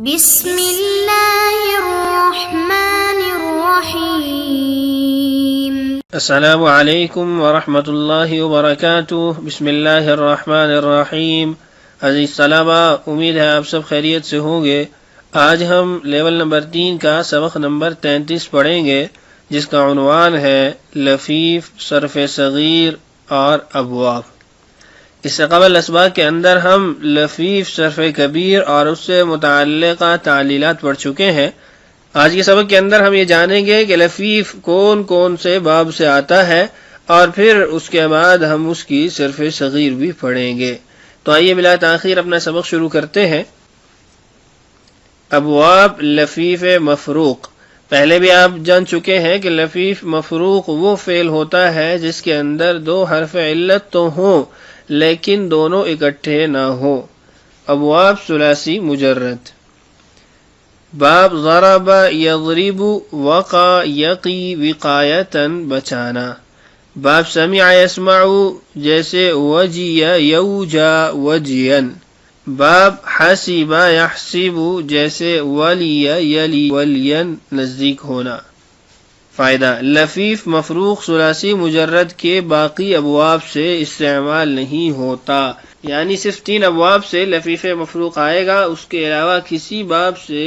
بسم اللہ الرحمن الرحیم۔ السلام علیکم ورحمۃ اللہ وبرکاتہ۔ بسم اللہ الرحمن الرحیم۔ عزیز طلبہ، امید ہے آپ سب خیریت سے ہوں گے۔ آج ہم لیول نمبر 3 کا سبق نمبر 33 پڑھیں گے، جس کا عنوان ہے لفیف، صرف صغیر اور ابواب۔ اس سے قبل اسباق کے اندر ہم لفیف، صرف کبیر اور اس سے متعلقہ تعلیلات پڑھ چکے ہیں۔ آج کے سبق کے اندر ہم یہ جانیں گے کہ لفیف کون کون سے باب سے آتا ہے، اور پھر اس کے بعد ہم اس کی صرف صغیر بھی پڑھیں گے۔ تو آئیے بلا تاخیر اپنا سبق شروع کرتے ہیں۔ ابواب لفیف مفروق۔ پہلے بھی آپ جان چکے ہیں کہ لفیف مفروق وہ فعل ہوتا ہے جس کے اندر 2 حرف علت تو ہوں لیکن دونوں اکٹھے نہ ہو۔ ابواب ثلاثی مجرد۔ باب ضرب یضرب، وقع یقی، وقایتاً بچانا۔ باب سمع یسمع، جیسے وجی یوجا وجیاً۔ باب حسب یحسب، جیسے ولی یلی ولیاً، نزدیک ہونا۔ فائدہ: لفیف مفروق ثلاثی مجرد کے باقی ابواب سے استعمال نہیں ہوتا، یعنی صرف 3 ابواب سے لفیف مفروق آئے گا، اس کے علاوہ کسی باب سے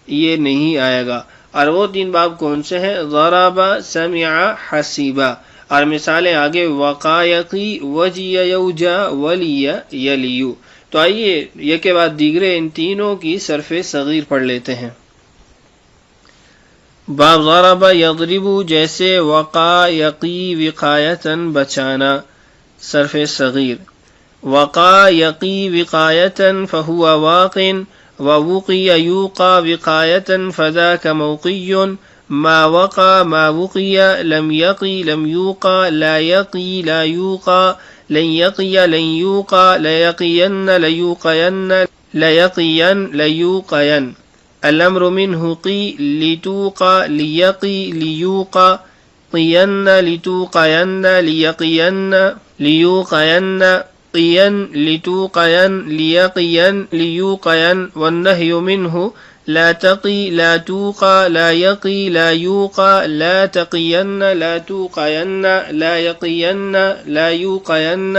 یہ نہیں آئے گا۔ اور وہ 3 باب کون سے ہیں؟ ضرب، سمع، حسیبہ۔ اور مثالیں آگے: وقع یقی، وجی یوجا، ولی یلیو۔ تو آئیے یہ کے بعد دیگرے ان تینوں کی صرف صغیر پڑھ لیتے ہیں۔ باب ضرب یضرب، جیسے وقع یقی، وقایتاً بچانا، صرف صغیر۔ وقع یقی وقایتاً فہو واق، ووقی یوقع وقایتاً فذاک موقی۔ ما وقع ما وقی، لم یقی لم یوقع، لا یقی لا یوقع، لن یقی لن یوقع، لیقین لیوقین، لیقین لیوقین۔ الامر منہ قی، لتوقع لیقی لیوقع، قین لتوقین، لیقین لیوقین، قین لتوقین، لیقین لیوقین۔ والنہی منہ لا تقی لا توقع، لا یقی لا یوقع، لا تقین لا توقین، لا یقین لا یوقین،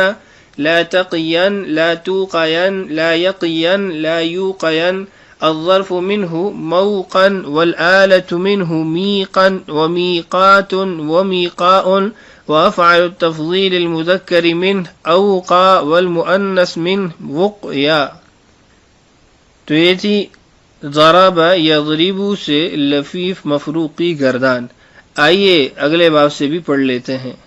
لا تقین لا توقین، لا یقین لا یوقین۔ الظرف منہ موقا، والآلة منہ میقا، ومیقات، ومیقاء۔ وافعل التفضیل المذکر منہ اوقا، والمؤنث منہ وقیا۔ تو یہ تھی ضرب یضرب سے لفیف مفروق کی گردان۔ آئیے اگلے باب سے بھی پڑھ لیتے ہیں۔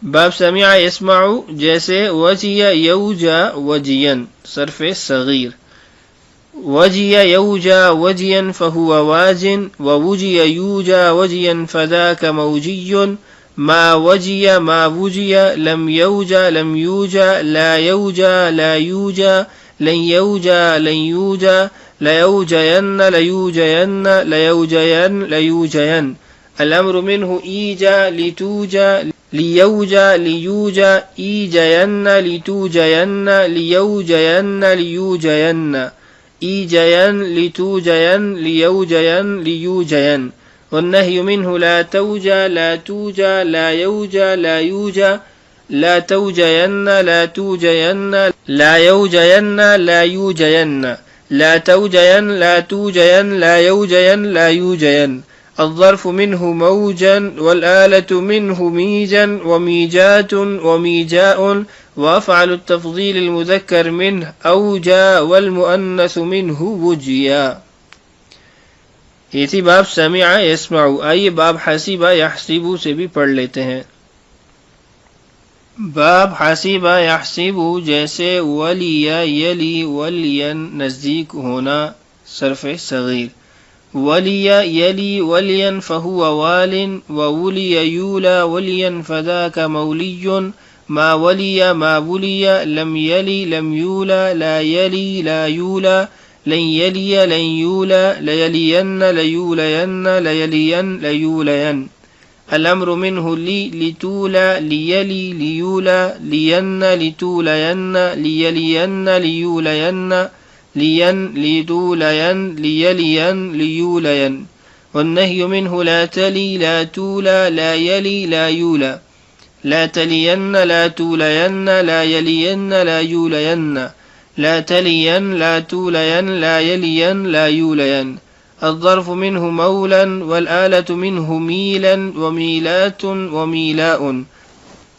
باب سمع یسمع، جیسے وجی یوجا وجیاً، صرف صغیر۔ وجی یوجا وجیاً فہو واج، ووجی یوجا وجیاً فذاک موجی۔ ما وجی ما وجی، لم یوجا لم یوجا، لا یوجا لا یوجا، لن یوجا لن یوجا، لیوجین لیوجین، لیوجین لیوجین۔ الامر منہ ایجا لتوجا، لیوجا لیوجا، ایجین لتوجین، لیوجین لیوجین، ایجین لتوجین، لیوجین لیوجین۔ والنہی منہ لا توجا لا توجا، لا یوجا لا یوجا، لا توجین لا توجین، لا یوجین لا یوجین، لا توجین لا توجین، لا یوجین لا یوجین۔ الظرف منہ موجا، والآلة منہ میجا، ومیجات، ومیجاء۔ وافعل التفضیل المذکر منہ اوجا، والمؤنث منہ وجیا۔ یہ تھی باب سمع یسمع۔ آئیے باب حسب یحسب سے بھی پڑھ لیتے ہیں۔ باب حسب یحسب، جیسے ولی یلی ولیا، نزدیک ہونا، صرف صغیر۔ ولی یلی ولیا فہو وال، وولی یولی ولیا فذاک مولی۔ ما ولی ما ولی، لم یلی لم یولی، لا یلی لا یولی، لن یلی لن یولی، لیلین لیولین، لیلین لیولین۔ الامر منہ لی لتولا، لیلی لیولا، لین لتولین، لیلین لیولین، لين لتولين ليلين ليولين. والنهي منه لا تلي لا تولى لا يلي لا يولى. لا تلين لا تولين لا يلين لا يولين. لا تلين لا تولين لا يلين لا يولين. الظرف منه مولا والآلة منه ميلا وميلات وميلاء.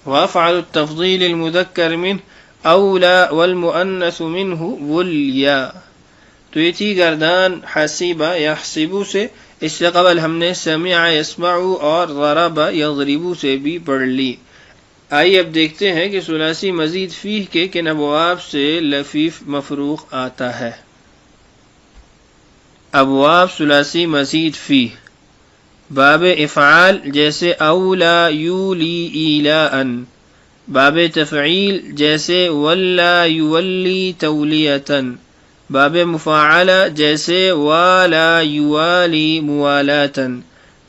وأفعل التفضيل المذكر منه أولى والمؤنث منه وليا. تو یہ تھی گردان حسیبہ یحسبو سے، اس سے قبل ہم نے سمع یسمعو اور ضرب یضربو سے بھی پڑھ لی. آئیے اب دیکھتے ہیں کہ ثلاثی مزید فیہ کے کن ابواب سے لفیف مفروق آتا ہے. ابواب ثلاثی مزید فیہ. باب افعال جیسے اولا یولی ایلاء. باب تفعیل جیسے ولا یولی تولیتا. باب مفاعلہ جیسے والا یوالی موالاتا.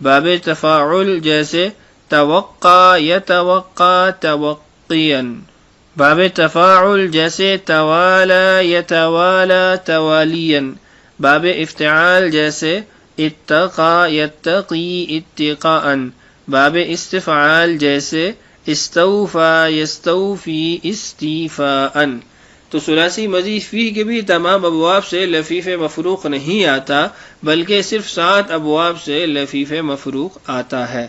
باب تفاعل جیسے توقع یتوقع توقیا. باب تفاعل جیسے توالا یتوالا توالیا. باب افتعال جیسے اتقى يتقي اتقاء. باب استفعال جیسے استوفى يستوفي استیفاء. تو ثلاثی مزید فیہ کے بھی تمام ابواب سے لفیف مفروق نہیں آتا، بلکہ صرف 7 ابواب سے لفیف مفروق آتا ہے.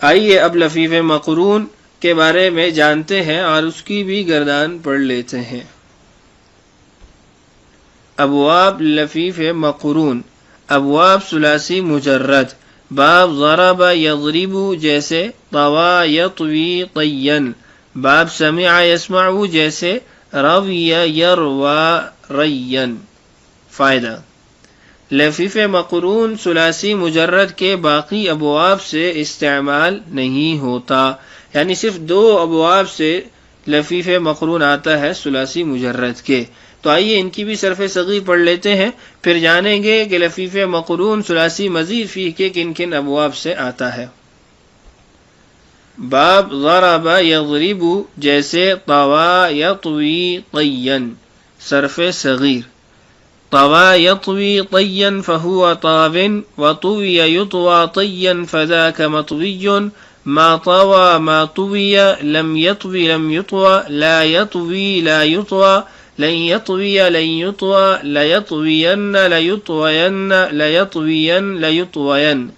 آئیے اب لفیف مقرون کے بارے میں جانتے ہیں اور اس کی بھی گردان پڑھ لیتے ہیں. ابواب لفیف مقرون. ابواب ثلاثی مجرد. باب ضرب یضرب جیسے طوى یطوی طین. باب سمع یسمع جیسے روی یروى رین. فائدہ: لفیف مقرون ثلاثی مجرد کے باقی ابواب سے استعمال نہیں ہوتا، یعنی صرف 2 ابواب سے لفیف مقرون آتا ہے ثلاثی مجرد کے. تو آئیے ان کی بھی صرف صغیر پڑھ لیتے ہیں، پھر جانیں گے کہ لفیف مقرون ثلاثی مزید فیہ کے کن کن ابواب سے آتا ہے. باب ضرب یضرب جیسے طوى یطوی طین. صرف صغیر. طوى یطوی طین فهو طاو وطوی یطوى طین فذاک مطوی. ما طوى ما طوی لم یطوی لم یطوى لا یطوی لا یطوى لن يطوي لن يطوى ليطوين ليطوين ليطوين ليطوين.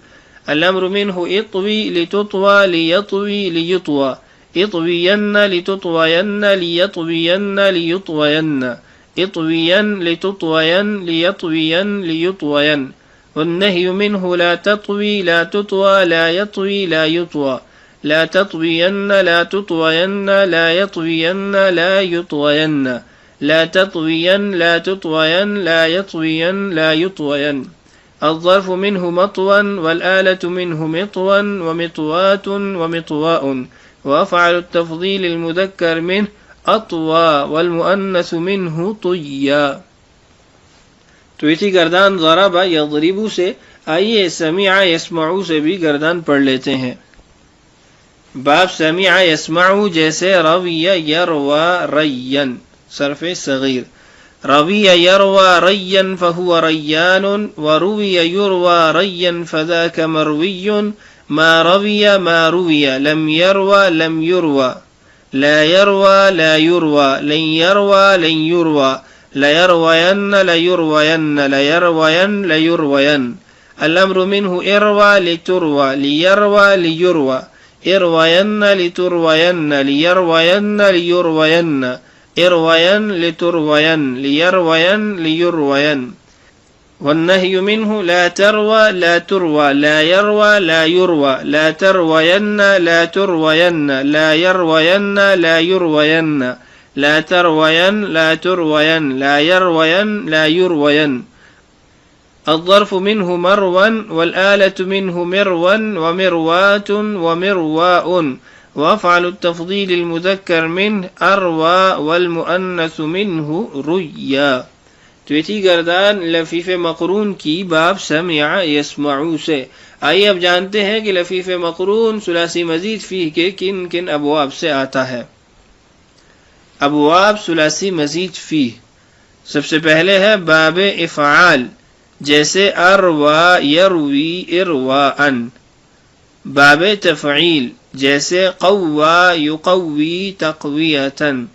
الأمر منه اطوي لتطوى ليطوي ليطوى. اطوين لتطوين ليطوين ليطوين. اطوين لتطوين ليطوين ليطوين. والنهي منه لا تطوي لا تطوى لا يطوي لا يطوى. لا تطوين لا تطوين لا يطوين لا يطوين. لا تطوين لا تطوين لا يطوين لا يطوين. الظرف منه مطوا والآلة منه مطوا ومطوات ومطواء. وأفعل التفضيل المذكر منه أطوى والمؤنث منه طيا. تو اسی گردان ضرب یضرب سے. آئیے سمع یسمع سے بھی گردان پڑھ لیتے ہیں. باب سمع یسمع جیسے روی یروى رین. صرف صغیر. روی یروى رین فهو ریان وروی یروى رین فذاک مروی. ما روی ما روی لم یروى لم یروى لا یروى لا یروى لن یروى لن یروى ليروين ليروين ليروين ليروين. الأمر منه اروى لتروى ليروى ليروى. اروين لتروين ليروين ليروين. اروين لتروين ليروين ليروين. والنهي منه لا تروى لا تروى لا يروى لا يروى لا تروين لا تروين لا يروين لا يروين. لا تروين لا تروين لا يروين لا يروين. الظرف منه مروا والآلة منه مروا ومروات ومرواء. وأفعل التفضيل المذكر منه أروى والمؤنث منه ريا. تو یہ تھی گردان لفیف مقرون کی باب سمع یسمع سے. آئیے اب جانتے ہیں کہ لفیف مقرون ثلاثی مزید فیہ کے کن کن ابواب سے آتا ہے. ابواب ثلاثی مزید فیہ. سب سے پہلے ہے باب افعال، جیسے اروا یروی ارواءن. باب تفعیل، جیسے قوا یقوی تقویتن.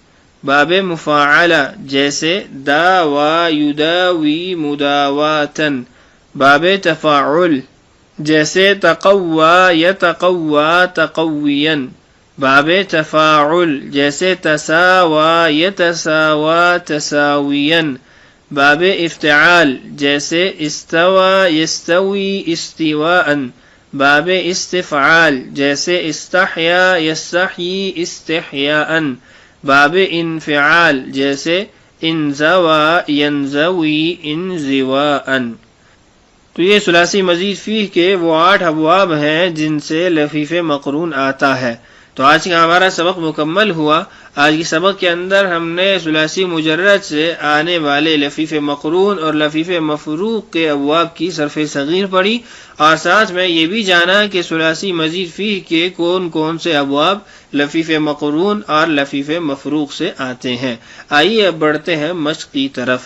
باب مفاعلہ، جیسے داوا یداوی مداواتن. باب تفاعل، جیسے تقوا یتقوا تقوین. باب تفاعل، جیسے تساوا یتساوا تساوین. باب افتعال، جیسے استوا یستوی استواءً. باب استفعال، جیسے استحیا یستحیی استحیاءً. باب انفعال، جیسے انزوا ینزوی انزواءً. تو یہ ثلاثی مزید فیہ کے وہ 8 ابواب ہیں جن سے لفیف مقرون آتا ہے. تو آج کا ہمارا سبق مکمل ہوا. آج کے سبق کے اندر ہم نے ثلاثی مجرد سے آنے والے لفیف مقرون اور لفیف مفروق کے ابواب کی صرف صغیر پڑھی، اور ساتھ میں یہ بھی جانا کہ ثلاثی مزید فیہ کے کون کون سے ابواب لفیف مقرون اور لفیف مفروق سے آتے ہیں. آئیے اب بڑھتے ہیں مشق کی طرف.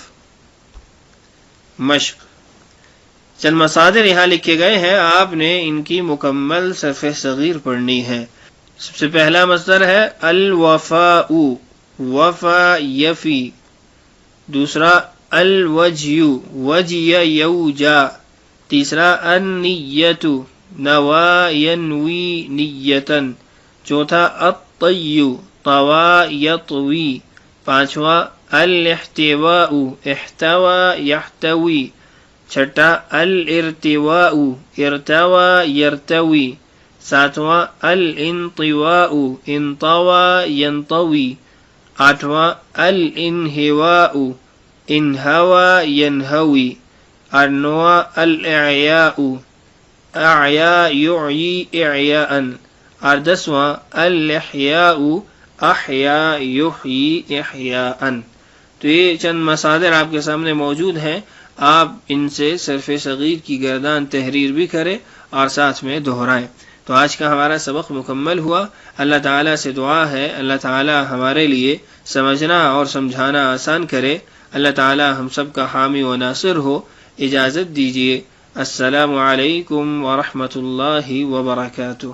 مشق چند مصادر یہاں لکھے گئے ہیں، آپ نے ان کی مکمل صرف صغیر پڑھنی ہے. سب سے پہلا مصدر ہے الوفاء، وفا یفی. دوسرا الوجی، وجی یوجا. تیسرا النیت، نوا ینوی نیتن. چوتھا الطی، طوا یطوی. پانچواں الاحتواء، احتوى یحتوی. چھٹا الارتواء، ارتوى یرتوی. ساتواں الانطواء، انطوى ینطوی. آٹھواں الانہواء، انہوى ینہوی. اور نواں الاعیاء، اعیا یعیی اعیاء. اور دسواں الاحیاء، احیا یحیی احیاء. تو یہ چند مصادر آپ کے سامنے موجود ہیں، آپ ان سے صرف صغیر کی گردان تحریر بھی کریں اور ساتھ میں دہرائیں. تو آج کا ہمارا سبق مکمل ہوا. اللہ تعالیٰ سے دعا ہے اللہ تعالیٰ ہمارے لیے سمجھنا اور سمجھانا آسان کرے. اللہ تعالیٰ ہم سب کا حامی و ناصر ہو. اجازت دیجیے. السلام علیکم ورحمۃ اللہ وبرکاتہ.